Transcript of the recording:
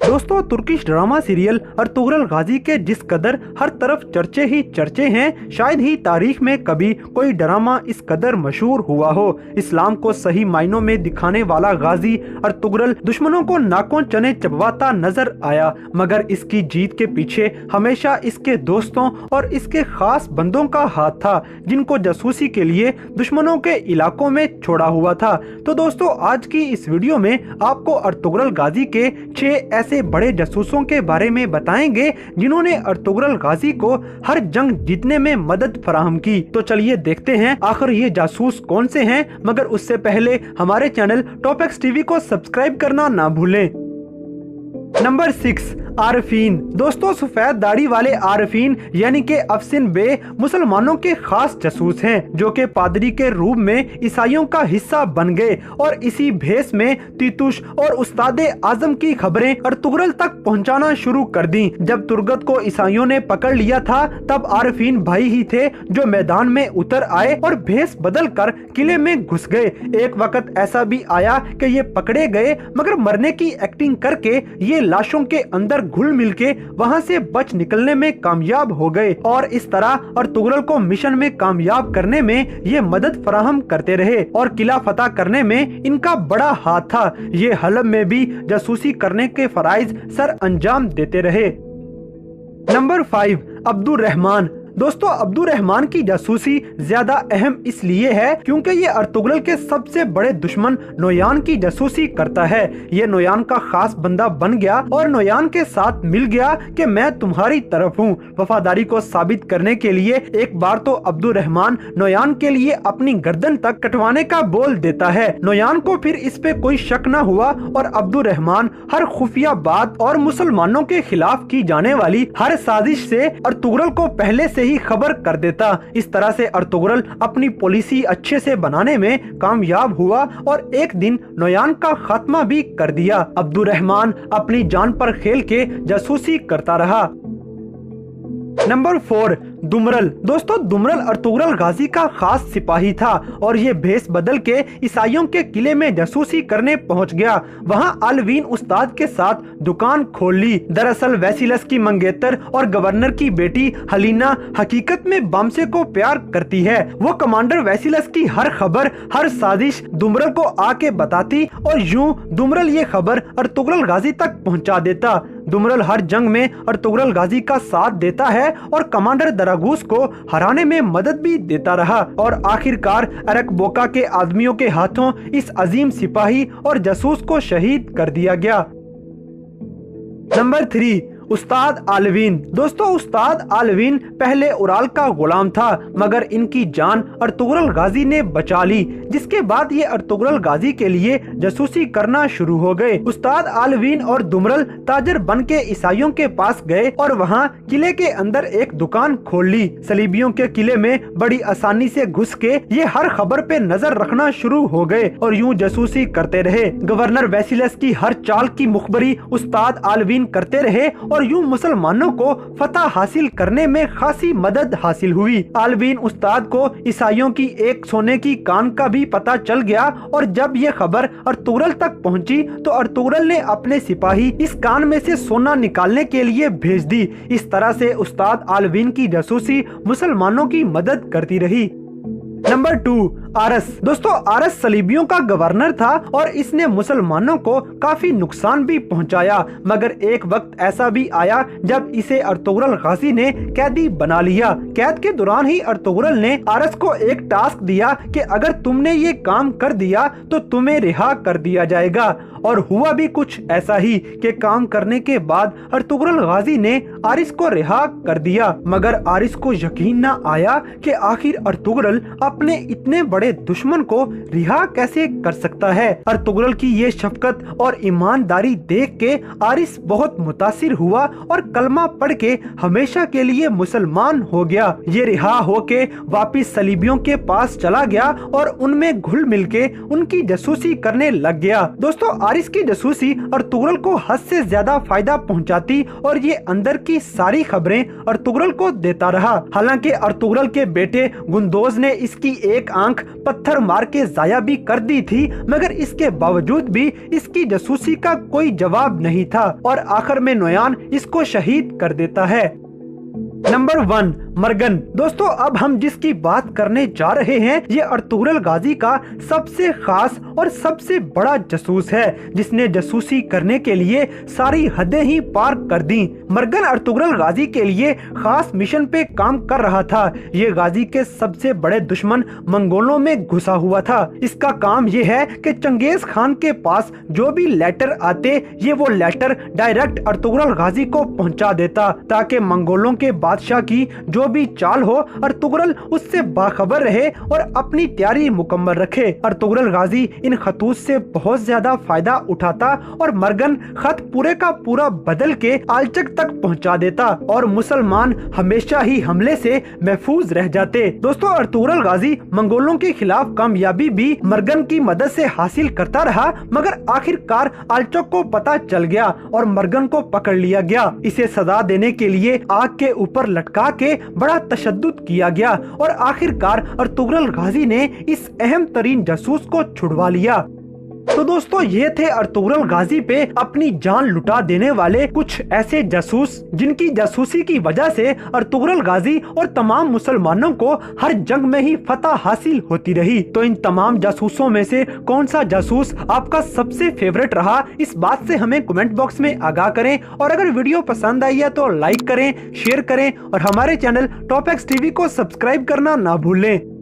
दोस्तों, Turkish drama serial Ertugrul गाजी के जिस कदर हर तरफ चर्चे ही चर्चे हैं, शायद ही तारीख में कभी कोई ड्रामा इस कदर मशहूर हुआ हो। इस्लाम को सही मायनों में दिखाने वाला गाजी अर्तुगरुल दुश्मनों को नाकों चने चबवाता नजर आया, मगर इसकी जीत के पीछे हमेशा इसके दोस्तों और इसके खास बंदों का हाथ था, जिनको जासूसी के लिए दुश्मनों के इलाकों में छोड़ा हुआ था। तो दोस्तों, आज की इस वीडियो में आपको अर्तुगरुल गाजी के 6 ऐसे बड़े जासूसों के बारे में बताएंगे जिन्होंने अर्तुगरुल गाजी को हर जंग जीतने में मदद फराहम की। तो चलिए देखते हैं आखिर ये जासूस कौन से हैं, मगर उससे पहले हमारे चैनल टॉप एक्स टीवी को सब्सक्राइब करना ना भूलें। नंबर 6, आरफीन। दोस्तों, सफेद दाढ़ी वाले आरफीन यानी कि अफसिन बे मुसलमानों के खास जासूस हैं, जो कि पादरी के रूप में ईसाइयों का हिस्सा बन गए और इसी भेष में तीतुश और उस्ताद आजम की खबरें अर्तुगरुल तक पहुंचाना शुरू कर दी। जब तुर्गत को ईसाइयों ने पकड़ लिया था, तब आरफीन भाई ही थे जो मैदान में उतर आए और भेष बदल कर किले में घुस गए। एक वक्त ऐसा भी आया कि ये पकड़े गए, मगर मरने की एक्टिंग करके ये लाशों के अंदर घुल मिल के वहाँ से बच निकलने में कामयाब हो गए और इस तरह अर्तुगरुल को मिशन में कामयाब करने में ये मदद फराहम करते रहे और किला फतह करने में इनका बड़ा हाथ था। ये हलब में भी जासूसी करने के फराइज सर अंजाम देते रहे। नंबर 5, अब्दुर रहमान। दोस्तों, अब्दुर रहमान की जासूसी ज्यादा अहम इसलिए है क्योंकि ये अर्तुगरुल के सबसे बड़े दुश्मन नोयान की जासूसी करता है। ये नोयान का खास बंदा बन गया और नोयान के साथ मिल गया कि मैं तुम्हारी तरफ हूँ। वफादारी को साबित करने के लिए एक बार तो अब्दुर रहमान नोयान के लिए अपनी गर्दन तक कटवाने का बोल देता है। नोयान को फिर इस पे कोई शक न हुआ और अब्दुर रहमान हर खुफिया बात और मुसलमानों के खिलाफ की जाने वाली हर साजिश से अर्तुगरुल को पहले से ही खबर कर देता। इस तरह से अर्तुगरुल अपनी पॉलिसी अच्छे से बनाने में कामयाब हुआ और एक दिन नोयान का खात्मा भी कर दिया। अब्दुर रहमान अपनी जान पर खेल के जासूसी करता रहा। नंबर 4, दुमरल। दोस्तों, दुमरल अर्तुगरुल गाजी का खास सिपाही था और ये भेष बदल के ईसाइयों के किले में जासूसी करने पहुंच गया। वहाँ अलवीन उस्ताद के साथ दुकान खोल ली। दरअसल वैसिलस की मंगेतर और गवर्नर की बेटी हलीना हकीकत में बामसे को प्यार करती है। वो कमांडर वैसिलस की हर खबर, हर साजिश दुमरल को आके बताती और यूं दुमरल ये खबर अर्तुगरुल गाजी तक पहुँचा देता। दुमरल हर जंग में अर्तुगरुल गाजी का साथ देता है और कमांडर दरागूस को हराने में मदद भी देता रहा और आखिरकार अरकबोका के आदमियों के हाथों इस अजीम सिपाही और जासूस को शहीद कर दिया गया। नंबर 3, उस्ताद आलवीन। दोस्तों, उस्ताद आलवीन पहले उराल का गुलाम था, मगर इनकी जान अर्तुगरुल गाजी ने बचा ली, जिसके बाद ये अर्तुगरुल गाजी के लिए जासूसी करना शुरू हो गए। उस्ताद आलवीन और दुमरल ताजर बन के ईसाइयों के पास गए और वहाँ किले के अंदर एक दुकान खोल ली। सलीबियों के किले में बड़ी आसानी से घुस के ये हर खबर पे नजर रखना शुरू हो गए और यूं जासूसी करते रहे। गवर्नर वैसिलस की हर चाल की मुखबरी उस्ताद आलवीन करते रहे और यूं मुसलमानों को फतह हासिल करने में खासी मदद हासिल हुई। आलवीन उस्ताद को ईसाइयों की एक सोने की कान का भी पता चल गया और जब ये खबर अर्तुगरुल तक पहुंची तो अर्तुगरुल ने अपने सिपाही इस कान में से सोना निकालने के लिए भेज दी। इस तरह से उस्ताद आलवीन की जासूसी मुसलमानों की मदद करती रही। नंबर 2, आरस। दोस्तों, आरस सलीबियों का गवर्नर था और इसने मुसलमानों को काफी नुकसान भी पहुंचाया, मगर एक वक्त ऐसा भी आया जब इसे अर्तुगरुल गाजी ने कैदी बना लिया। कैद के दौरान ही अर्तुगरुल ने आरस को एक टास्क दिया कि अगर तुमने ये काम कर दिया तो तुम्हें रिहा कर दिया जाएगा, और हुआ भी कुछ ऐसा ही कि काम करने के बाद अर्तुगरुल गाजी ने आरिस को रिहा कर दिया। मगर आरिस को यकीन न आया कि आखिर अर्तुगरुल अपने इतने बड़े दुश्मन को रिहा कैसे कर सकता है। अर्तुगरुल की ये शफकत और ईमानदारी देख के आरिस बहुत मुतासिर हुआ और कलमा पढ़ के हमेशा के लिए मुसलमान हो गया। ये रिहा होके वापिस सलीबियों के पास चला गया और उनमें घुल मिल के उनकी जासूसी करने लग गया। दोस्तों, आरिस की जासूसी अर्तुगरुल को हद से ज्यादा फायदा पहुंचाती और ये अंदर की सारी खबरें अर्तुगरुल को देता रहा। हालांकि अर्तुगरुल के बेटे गुंदोज ने इसकी एक आंख पत्थर मार के जाया भी कर दी थी, मगर इसके बावजूद भी इसकी जासूसी का कोई जवाब नहीं था और आखिर में नोयान इसको शहीद कर देता है। Number 1, Morgan. दोस्तों, अब हम जिसकी बात करने जा रहे हैं ये अर्तुगरुल गाजी का सबसे खास और सबसे बड़ा जासूस है, जिसने जासूसी करने के लिए सारी हदें ही पार कर दी। मर्गन अर्तुगरुल गाजी के लिए खास मिशन पे काम कर रहा था। ये गाजी के सबसे बड़े दुश्मन मंगोलों में घुसा हुआ था। इसका काम ये है कि चंगेज खान के पास जो भी लेटर आते ये वो लेटर डायरेक्ट अर्तुगरुल गाजी को पहुंचा देता, ताकि मंगोलों के बादशाह की जो भी चाल हो अर्तुगरुल उससे बाखबर रहे और अपनी तैयारी मुकम्मल रखे। अर्तुगरुल गाजी इन खतूत से बहुत ज्यादा फायदा उठाता और मर्गन खत पूरे का पूरा बदल के आलचक तक पहुंचा देता और मुसलमान हमेशा ही हमले से महफूज रह जाते। दोस्तों, अर्तुगरुल गाजी मंगोलों के खिलाफ कामयाबी भी मर्गन की मदद से हासिल करता रहा, मगर आखिरकार आलचक को पता चल गया और मर्गन को पकड़ लिया गया। इसे सजा देने के लिए आग के ऊपर लटका के बड़ा तशद्दुद किया गया और आखिरकार अर्तुगरुल गाजी ने इस अहम तरीन जासूस को छुड़वा लिया। तो दोस्तों, ये थे अर्तुगरुल गाजी पे अपनी जान लुटा देने वाले कुछ ऐसे जासूस जिनकी जासूसी की वजह से अर्तुगरुल गाजी और तमाम मुसलमानों को हर जंग में ही फतह हासिल होती रही। तो इन तमाम जासूसों में से कौन सा जासूस आपका सबसे फेवरेट रहा, इस बात से हमें कमेंट बॉक्स में आगाह करें। और अगर वीडियो पसंद आई है तो लाइक करें, शेयर करें और हमारे चैनल टॉप एक्स टीवी को सब्सक्राइब करना ना भूलें।